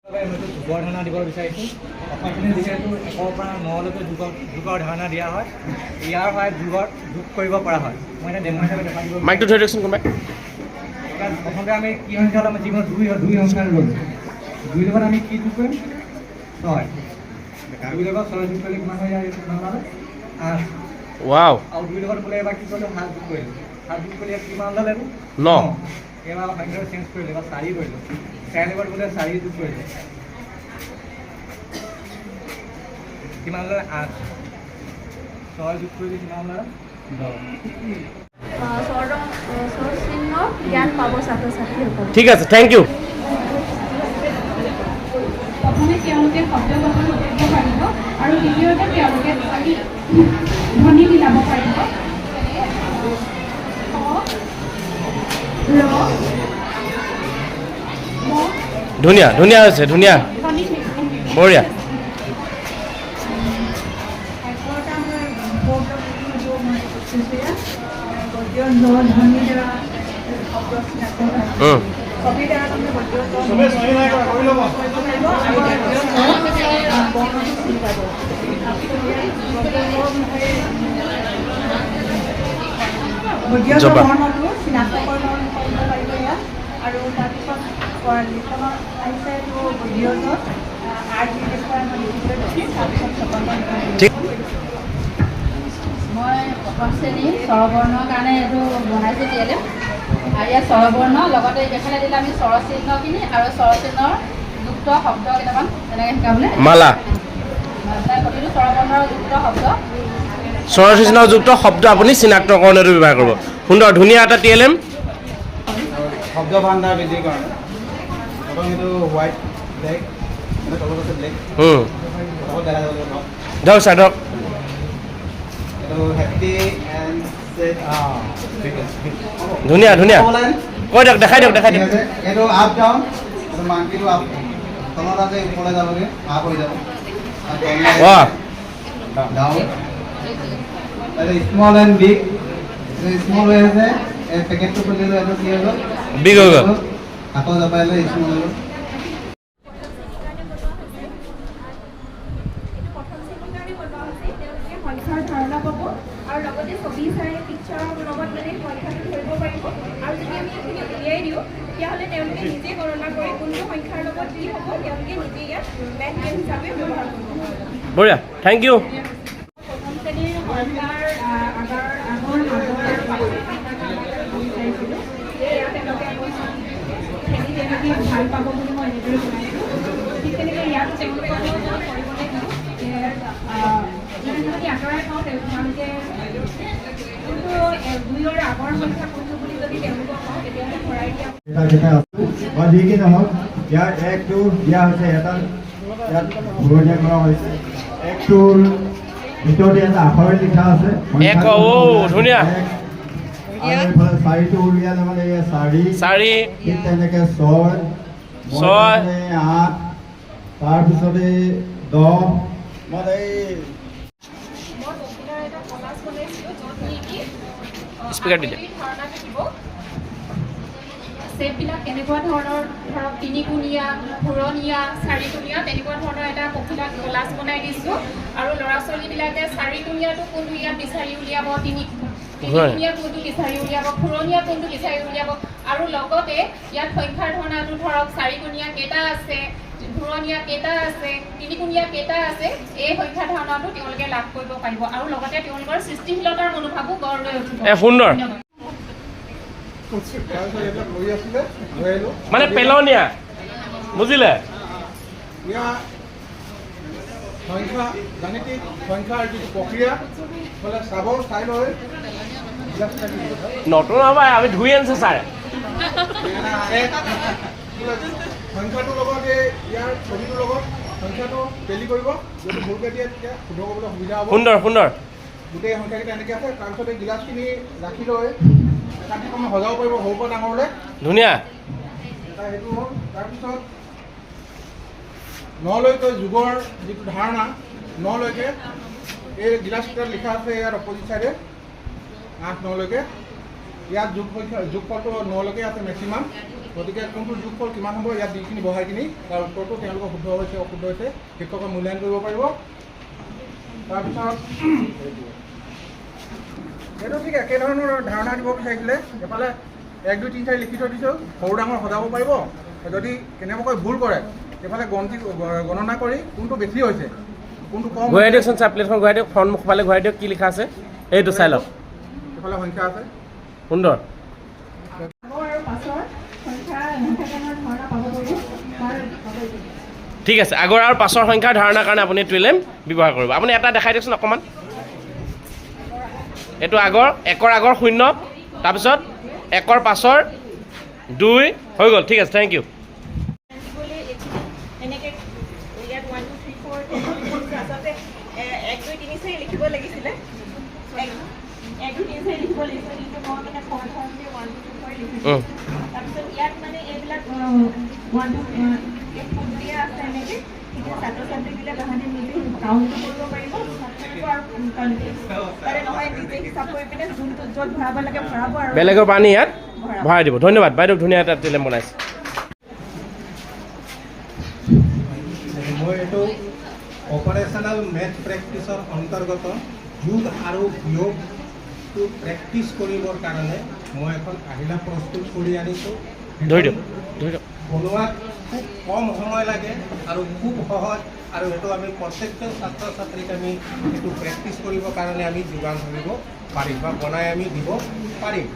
যুগৰ ধাৰণা দিব বিচাৰিছোঁ। অসমখনে যিহেতু 1ৰ পৰা 9লৈকে যুগৰ ধাৰণা দিয়া হয়, ইয়াৰ সহায়ত যোগ কৰিব পৰা হয়। মই এতিয়া ডেমো হিচাপে দেখাই দিব। মাইকটো ধৰি দিয়কচোন কোনোবাই। প্ৰথমতে আমি কি সংখ্যা ল'ম? যিকোনো দুই সংখ্যা ল'লোঁ। 2 লগত আমি কি যোগ কৰিম? 6। 2 লগত 6 যোগ কৰিলে কিমান হৈ যায়? কিমান ওলালে? 8। ৱাও। আৰু 2 লগত বোলে এবাৰ কি কৰিলোঁ? 7 যোগ কৰিলোঁ। 7 যোগ কৰিলে কিমান ওলালে? 9। এবাৰ সংখ্যাটো চেঞ্জ কৰিলোঁ, এবাৰ 4 কৰিলোঁ। 4 লগত বোলে 4 যোগ কৰিলোঁ। কিমান ওলালে? 8। 6 যোগ কৰিলে কিমান ওলালে? 10। জ্ঞান পাব ছাত্ৰ-ছাত্ৰীসকলে। ঠিক আছে, থেংক ইউ। প্ৰথমে তেওঁলোকে শব্দ গঠন কৰিব পাৰিব আৰু দ্বিতীয়তে তেওঁলোকে ধ্বনি মিলাব পাৰিব। ধুনীয়া ধুনীয়া হৈছে, ধুনীয়া, বঢ়িয়া। আৰু তাৰপিছত লিখনত আহিছে এইটো বডিঅ'জত মই প্ৰথম শ্ৰেণী স্বৰবৰ্ণৰ কাৰণে এইটো বনাইছোঁ TLM। আৰু ইয়াত স্বৰবৰ্ণ লগতে এইফালে দিলে আমি স্বৰচিহ্নখিনি আৰু স্বৰচিহ্নৰ যুক্ত শব্দ কেইটামান তেনেকৈ শিকাবলৈ মালা প্ৰতিটো স্বৰবৰ্ণৰ যুক্ত শব্দ স্বৰচিহ্নযুক্ত শব্দ আপুনি চিনাক্তকৰণতো ব্যৱহাৰ কৰিব। সুন্দৰ, ধুনীয়া এটা TLM। শব্দ ভাণ্ডাৰ বৃদ্ধিৰ কাৰণে প্ৰথম এইটো হোৱাইট ব্লেক, তলত আছে ব্লেক, ধৰক ছাৰ ধৰক। এইটো হেপ্পী এণ্ড ধুনীয়া ধুনীয়া, কৈ দিয়ক, দেখাই দিয়ক, দেখাই দিয়ক। এইটো আপ ডাউন, এইটো মাংকিটো আপ তলত আছে, ওপৰলৈ যাবগৈ আপ হৈ যাব। ডাউন, এইটো স্মল এণ্ড বিগ, স্মল হৈ আছে, এই পেকেটটো খুলিলোঁ, এইটো কি হৈ গ'ল? বিগ হৈ গ'ল। আকৌ দবাইলে স্মল হৈ গ'ল। সংখ্যাৰ ধাৰণা পাব আৰু লগতে ছবি চাই পিকচাৰৰ লগত মানে সংখ্যাটো ধৰিব পাৰিব। আৰু যদি আমি এইখিনি উলিয়াই দিওঁ তেতিয়াহ'লে তেওঁলোকে নিজে গণনা কৰি কোনটো সংখ্যাৰ লগত কি হ'ব তেওঁলোকে নিজে ইয়াত মেথ গেম হিচাপে ব্যৱহাৰ কৰিব। বঢ়িয়া, থেংক ইউ। প্ৰথম শ্ৰেণীৰ সংখ্যাৰ আগৰ বিচাৰিছিলোঁ, সেয়া তেওঁলোকে খেলি তেনেকৈ ভাল পাব বুলি মই এনেদৰে বনাইছোঁ। ঠিক তেনেকৈ ইয়াত তেওঁলোকক কৰিবলৈ দিওঁ যদি আঁতৰাই থওঁ তেওঁলোকে কিন্তু 2ৰ আগৰ সংখ্যা কোনটো বুলি যদি তেওঁলোকক কওঁ তেতিয়াহ'লে ভৰাই দিয়া বা যি কি নহওক, ইয়াৰ 1টো দিয়া হৈছে, এটা ইয়াত ঘূৰণীয়া কৰা হৈছে। 1টোৰ ভিতৰতে এটা আখৰ লিখা আছে, ধুনীয়া। আৰু এইফালে 4টো উলিয়ালে মানে 4, ঠিক তেনেকৈ 6, 8, তাৰপিছতে 10। মানে স্পীকাৰ দিলে চেপবিলাক কেনেকুৱা ধৰণৰ, ধৰক 3-কোণীয়া, ঘূৰণীয়া, 4-কোণীয়া তেনেকুৱা ধৰণৰ এটা পখিলা কলাজ বনাই দিছোঁ। আৰু ল'ৰা ছোৱালীবিলাকে 4-কোণীয়াটো কোনটো ইয়াত বিচাৰি উলিয়াব, 3-কোণীয়া কোনটো বিচাৰি উলিয়াব, ঘূৰণীয়া কোনটো বিচাৰি উলিয়াব। আৰু লগতে ইয়াত সংখ্যাৰ ধাৰণাটো ধৰক 4-কোণীয়া কেইটা আছে, ঘূৰণীয়া কেইটা আছে, 3-কোণীয়া কেইটা আছে, এই সংখ্যা ধাৰণাটো তেওঁলোকে লাভ কৰিব পাৰিব। আৰু লগতে তেওঁলোকৰ সৃষ্টিশীলতাৰ মনোভাৱো গঢ় লৈ উঠিব। সুন্দৰ, মানে পেলনীয়া, বুজিলে? সংখ্যা গাণিতিক সংখ্যাৰ যিটো প্ৰক্ৰিয়া হ'লে চাই লৈ নতুন হ'ব, আমি ধুই আনিছে ছাৰ। সংখ্যাটোৰ লগত ইয়াৰ ছবিটোৰ লগত সংখ্যাটো টেলি কৰিব, যদি ভুলকৈ দিয়ে তেতিয়া শুদ্ধ কৰিবলৈ সুবিধা হ'ব। সুন্দৰ সুন্দৰ, গোটেই সংখ্যাকেইটা এনেকৈ আছে। তাৰপিছত এই গিলাচখিনি ৰাখি লৈ একাঠি সময় সজাব পাৰিব সৰুৰ পৰা ডাঙৰলৈ। ধুনীয়া। সেইটো হ'ল। তাৰপিছত 9লৈকে যুগৰ যিটো ধাৰণা, 9লৈকে এই গিলাচকেইটাত লিখা আছে ইয়াত অপজিট চাইডে 8, 9লৈকে। ইয়াত যোগফলটো 9লৈকে আছে মেক্সিমাম। গতিকে কোনটো যোগফল কিমান হ'ব ইয়াত দিখিনি বহাই কিনি তাৰ উত্তৰটো তেওঁলোকৰ শুদ্ধ হৈছে অশুদ্ধ হৈছে শিক্ষকে মূল্যায়ন কৰিব পাৰিব। তাৰপিছত এইটো ঠিক একেধৰণৰ ধাৰণা দিব বিচাৰিছিলে। এফালে 1 2 3 4 লিখি থৈ দিছোঁ, সৰু ডাঙৰ সজাব পাৰিব। যদি কেনেবাকৈ ভুল কৰে এইফালে গণনা কৰি কোনটো বেছি হৈছে কোনটো কম ঘূৰাই দিয়কচোন, চাৰ প্লেটখন ঘূৰাই দিয়ক, ফ্ৰণ্ট মুখফালে ঘূৰাই দিয়ক, কি লিখা আছে এইটো চাই লওক। এইফালে সংখ্যা আছে সুন্দৰ। আগৰ আৰু পাছৰ সংখ্যাৰ ধাৰণা পাব পাৰিব। ঠিক আছে, আগৰ আৰু পাছৰ সংখ্যাৰ ধাৰণাৰ কাৰণে আপুনি টুৱেলেম ব্যৱহাৰ কৰিব। আপুনি এটা দেখাই দিয়কচোন অকণমান। এইটো আগৰ, 1ৰ আগৰ 0, তাৰপিছত 1ৰ পাছৰ 2 হৈ গ'ল। ঠিক আছে, থেংক ইউ। এনেকৈ ইয়াত 1 2 3 4 আচলতে 1 2 3 4 লিখিব লাগিছিলে, 1 2 3 4 লিখিব লাগিছিলে, কিন্তু মই মানে ফৰ্ম বুলি 1 2 3 4 লিখিছোঁ। তাৰপিছত ইয়াত মানে এইবিলাক 1 2 ফুট দিয়া আছে এনেকৈ, এতিয়া ছাত্ৰ ছাত্ৰীবিলাক তাহাঁতি নিজে কাউণ্টটো কৰিব পাৰিব আৰু তাৰে নহয় নিজে হিচাপ কৰি পিনে যোনটো য'ত ভৰাব লাগে ভৰাব আৰু বেলেগৰ পানী ইয়াত ভৰাই দিব। ধন্যবাদ বাইদেউ, ধুনীয়া এটা টুৱেলেম বনাইছে। মই এইটো অপাৰেশ্যনেল মেথ প্ৰেক্টিচৰ অন্তৰ্গত যোগ আৰু বিয়োগটো প্ৰেক্টিচ কৰিবৰ কাৰণে মই এখন আহিলা প্ৰস্তুত কৰি আনিছোঁ। ধৰি দিয়ক, ধৰি দিয়ক। বনোৱাত খুব কম সময় লাগে আৰু খুব সহজ, আৰু সেইটো আমি প্ৰত্যেকজন ছাত্ৰ ছাত্ৰীক আমি সেইটো প্ৰেক্টিচ কৰিবৰ কাৰণে আমি যোগান ধৰিব পাৰিম বা বনাই আমি দিব পাৰিম।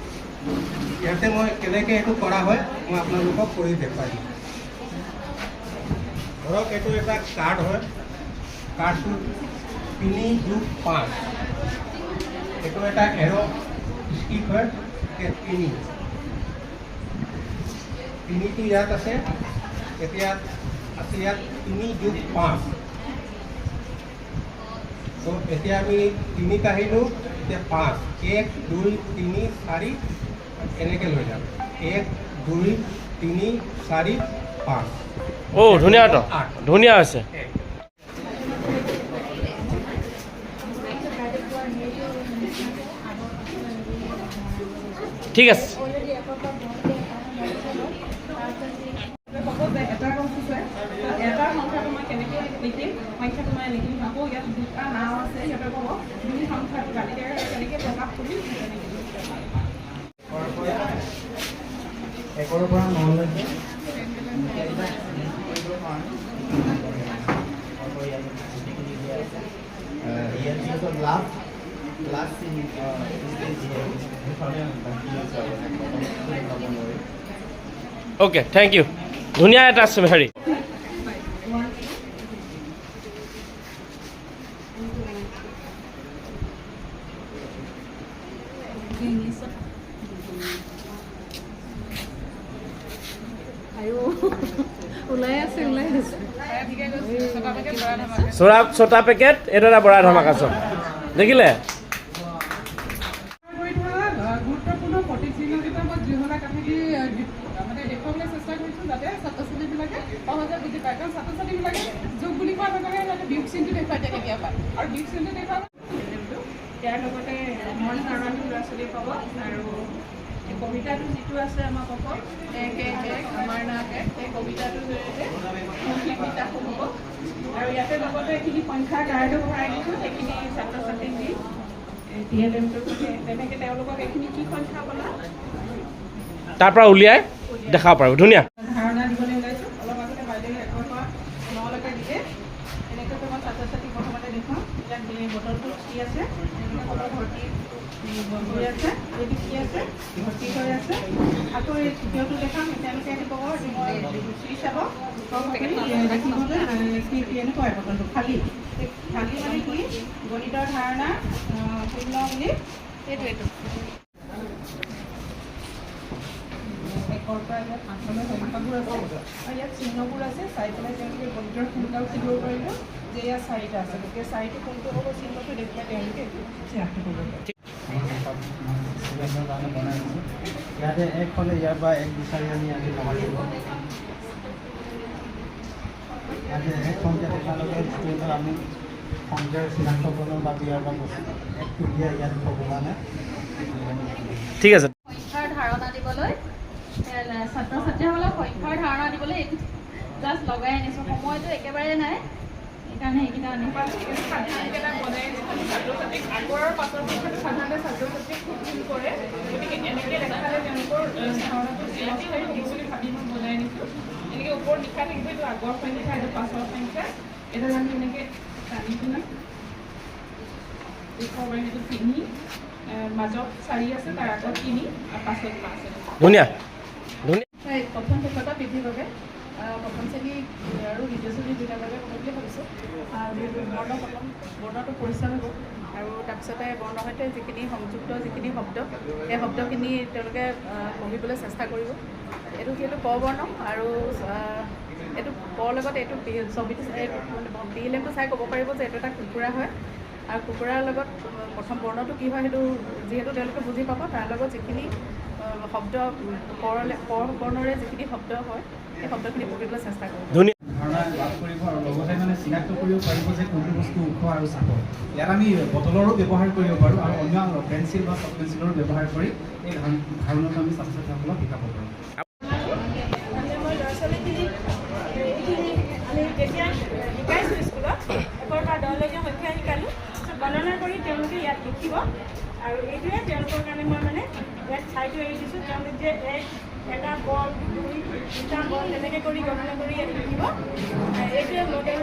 ইয়াতে মই কেনেকৈ এইটো কৰা হয় মই আপোনালোকক কৰি দেখুৱাই দিম। ধৰক এইটো এটা কাৰ্ড হয়, কাৰ্ডটো 3 যোগ 5, এইটো এটা এৰ' ষ্টিক হয়, 3টো ইয়াত আছে। এতিয়া আছে ইয়াত 3 যোগ 5, তো এতিয়া আমি 3 কাঢ়িলোঁ, এতিয়া 5, 1 2 3 4 এনেকৈ লৈ যাম, 1 2 3 4 5। ধুনীয়া তো, ধুনীয়া হৈছে। ঠিক আছে। এটা সংখ্যাটো মই কেনেকৈ লিখিম, সংখ্যাটো মই লিখিম আকৌ ইয়াত দুটা নাও আছে, সিহঁতে ক'ব দুই সংখ্যাটো কালিকে কেনেকৈ প্ৰকাশ কৰিম। 1ৰ পৰা 9লৈকে অ'কে, থেংক ইউ। ধুনীয়া এটা আছে হেৰি। ছটা পেকেট, এইটো এটা বৰা ধামাকা চব দেখিলে। গুৰুত্বপূৰ্ণ প্ৰতীক চিহ্নকেইটা মই যিহলা কাঠেদি মানে দেখুৱাবলৈ চেষ্টা কৰিছোঁ, যাতে ছাত্ৰ ছাত্ৰীবিলাকে সহজে বুজি পায়। কাৰণ ছাত্ৰ ছাত্ৰীবিলাকে যোগ বুলি কোৱাৰ লগে লগে সিহঁতে বিয়োগ চিনটো দেখুৱাই দিয়ে কেতিয়াবা, আৰু বিয়োগ চিনটো দেখুৱাব। ইয়াৰ লগতে মন ধাৰণাটো ল'ৰা ছোৱালীয়ে পাব, আৰু কবিতাটো যিটো আছে আমাৰ পাব 1 1 1 আমাৰ নাম 1, সেই কবিতাটোৰ জৰিয়তে মৌখিক বিকাশো হ'ব। আৰু ইয়াতে লগতে এইখিনি সংখ্যাৰ কাৰ্ডো ভৰাই দিছোঁ, সেইখিনি ছাত্ৰ ছাত্ৰীক দি TLMটো তেনেকৈ তেওঁলোকক এইখিনি কি সংখ্যা বলা তাৰ পৰা উলিয়াই দেখাব পাৰিব। ধুনীয়া ধাৰণা দিবলৈ ওলাইছোঁ। অলপ আগতে বাইদেৱে 1ৰ পৰা 9লৈকে দিলে, এনেকৈ মই ছাত্ৰ ছাত্ৰীক প্ৰথমতে দেখুৱাম। ইয়াত বটলটো কি আছে, অলপ ভৰ্তি হৈ আছে, এইটো কি আছে ভৰ্তি হৈ আছে। আকৌ এই তৃতীয়টো দেখাম, তেওঁলোকে আহি ক'ব যে মই চুই চাব দেখিব যে এনেকুৱা বটলটো খালী খালী মানে কি গণিতৰ ধাৰণা শূন্য বুলি এইটো 1ৰ পৰা ইয়াত 5লৈ সংখ্যাবোৰ আছে, আৰু ইয়াত চিহ্নবোৰ আছে। চাই পেলাই তেওঁলোকে গণিতৰ সংখ্যাও শিকিব পাৰিব যে ইয়াত 4টা আছে, গতিকে 4টো কোনটো হ'ব চিহ্নটো দেখুৱাই তেওঁলোকে চিনাক্ত কৰিব পাৰিব। কাৰণে বনাই দিছোঁ। ইয়াতে 1 হ'লে ইয়াৰ পৰা 1 বিচাৰি আনি জমা দিব। ইয়াতে 1 সংখ্যা দেখাৰ লগে স্কুলত আমি সংখ্যাৰ চিনাক্তকৰণৰ বাবে ইয়াৰ পৰা বস্তু 1টো দিয়া ইয়াত থ'ব মানে। ঠিক আছে। সংখ্যাৰ ধাৰণা দিবলৈ ছাত্ৰ ছাত্ৰীসকলে বনাবলৈ জাষ্ট লগাই আনিছোঁ, সময়টো একেবাৰে নাই, সেইকাৰণে এইকেইটা আনিছোঁ। সাধাৰণকেইটা বনাই ছাত্ৰ-ছাত্ৰীক আগৰ পাছৰ পৰীক্ষাটো সাধাৰণতে ছাত্ৰ-ছাত্ৰীক খুব কৰে, গতিকে এনেকৈ দেখালে তেওঁলোকৰ ধাৰণাটো চিৰস্থায়ী হ'ব বুলি ভাবি মই বনাই আনিছোঁ। এনেকৈ ওপৰত লিখা থাকিব, এইটো আগৰ সংখ্যা, এইটো পাছৰ সংখ্যা, এইটো আমি এনেকৈ টানি কিনে দেখুৱাব পাৰিম। এইটো 3, মাজত 4 আছে, তাৰ আগত 3 আৰু পাছত 5 আছে। ধুনীয়া ধুনীয়া। প্ৰথম শেষতা বৃদ্ধিৰ বাবে প্ৰথম শ্ৰেণী আৰু দ্বিতীয় শ্ৰেণী দুটাৰ বাবে ক'ম বুলি ভাবিছোঁ। বৰ্ণটো পৰিষ্কাৰ হ'ব আৰু তাৰপিছতে বৰ্ণৰ সৈতে যিখিনি সংযুক্ত যিখিনি শব্দ, সেই শব্দখিনি তেওঁলোকে পঢ়িবলৈ চেষ্টা কৰিব। এইটো যিহেতু ক বৰ্ণ আৰু এইটো কৰ লগত এইটো ছবিটো BLMটো চাই ক'ব পাৰিব যে এইটো এটা কুকুৰা হয়, আৰু কুকুৰাৰ লগত প্ৰথম বৰ্ণটো কি হয় সেইটো যিহেতু তেওঁলোকে বুজি পাব, তাৰ লগত যিখিনি শব্দ কৰ বৰ্ণৰে যিখিনি শব্দ হয় সেই শব্দখিনি পঢ়িবলৈ চেষ্টা কৰিব। ধুনীয়া। ধাৰণা লাভ কৰিব আৰু লগতে মানে চিনাক্ত কৰিব পাৰিব যে কোনটো বস্তু ওখ আৰু চাপৰ। ইয়াত আমি বটলৰো ব্যৱহাৰ কৰিব পাৰোঁ আৰু অন্য পেঞ্চিল বা চক পেঞ্চিলৰো ব্যৱহাৰ কৰি এই ধাৰণাটো আমি ছাত্ৰ ছাত্ৰীসকলক শিকাব পাৰোঁ। মই ল'ৰা ছোৱালীখিনিক এইখিনি আমি যেতিয়া শিকাইছোঁ স্কুলত 1ৰ পৰা 10লৈকে সংখ্যা শিকালোঁ, গণনা কৰি তেওঁলোকে ইয়াত লিখিব। আৰু এইটোৱে তেওঁলোকৰ কাৰণে মই মানে ইয়াত ঠাইটো এৰি দিছোঁ, তেওঁলোক যে এটা বল 2টা বল তেনেকৈ কৰি গণনা কৰি ইয়াত লিখিব। এইটোৱে মডেল।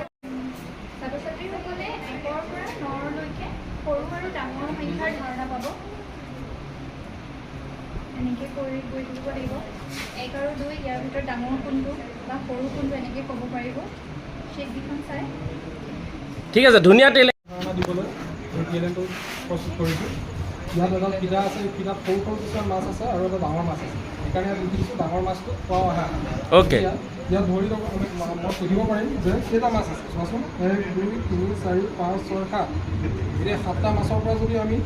ছাত্ৰ-ছাত্ৰীসকলে 1ৰ পৰা 9লৈকে সৰু আৰু ডাঙৰ সংখ্যাৰ ধাৰণা পাব। এনেকৈ কৰি গৈ থাকিব লাগিব। 1 আৰু 2 ইয়াৰ ভিতৰত ডাঙৰ কোনটো বা সৰু কোনটো এনেকৈ ক'ব পাৰিব শ্বিটকেইখন চাই। ঠিক আছে, ধুনীয়া। ধাৰণা দিবলৈ BLMটো প্ৰস্তুত কৰিছোঁ। ইয়াত এডাল ফিটা আছে, ফিটাত সৰু সৰু কিছুমান মাছ আছে আৰু এটা ডাঙৰ মাছ আছে, সেইকাৰণে ইয়াত লিখি দিছোঁ ডাঙৰ মাছটো পোৱা অহা। অ'কে। ইয়াত ধৰি লওক মই সুধিব পাৰিম যে কেইটা মাছ আছে, চোৱাচোন 1, 2, 3, 4, 5, 6, 7। এতিয়া 7টা মাছৰ পৰা যদি আমি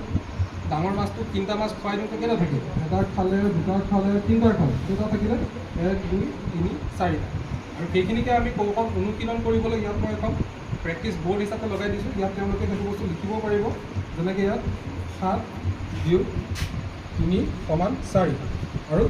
ডাঙৰ মাছটো 3টা মাছ খুৱাই দিওঁ কেইটা থাকিব? এটা খালে, 2টা খালে, 3টা খালে, কেইটা থাকিলে? 1, 2, 3, 4টা। আৰু সেইখিনিকে আমি কৌশল অনুশীলন কৰিবলৈ ইয়াত মই এখন প্ৰেক্টিচ বৰ্ড হিচাপে লগাই দিছোঁ। ইয়াত তেওঁলোকে সেইটো বস্তু লিখিব পাৰিব, যেনেকৈ ইয়াত 7, 2, 3 = 4 আৰু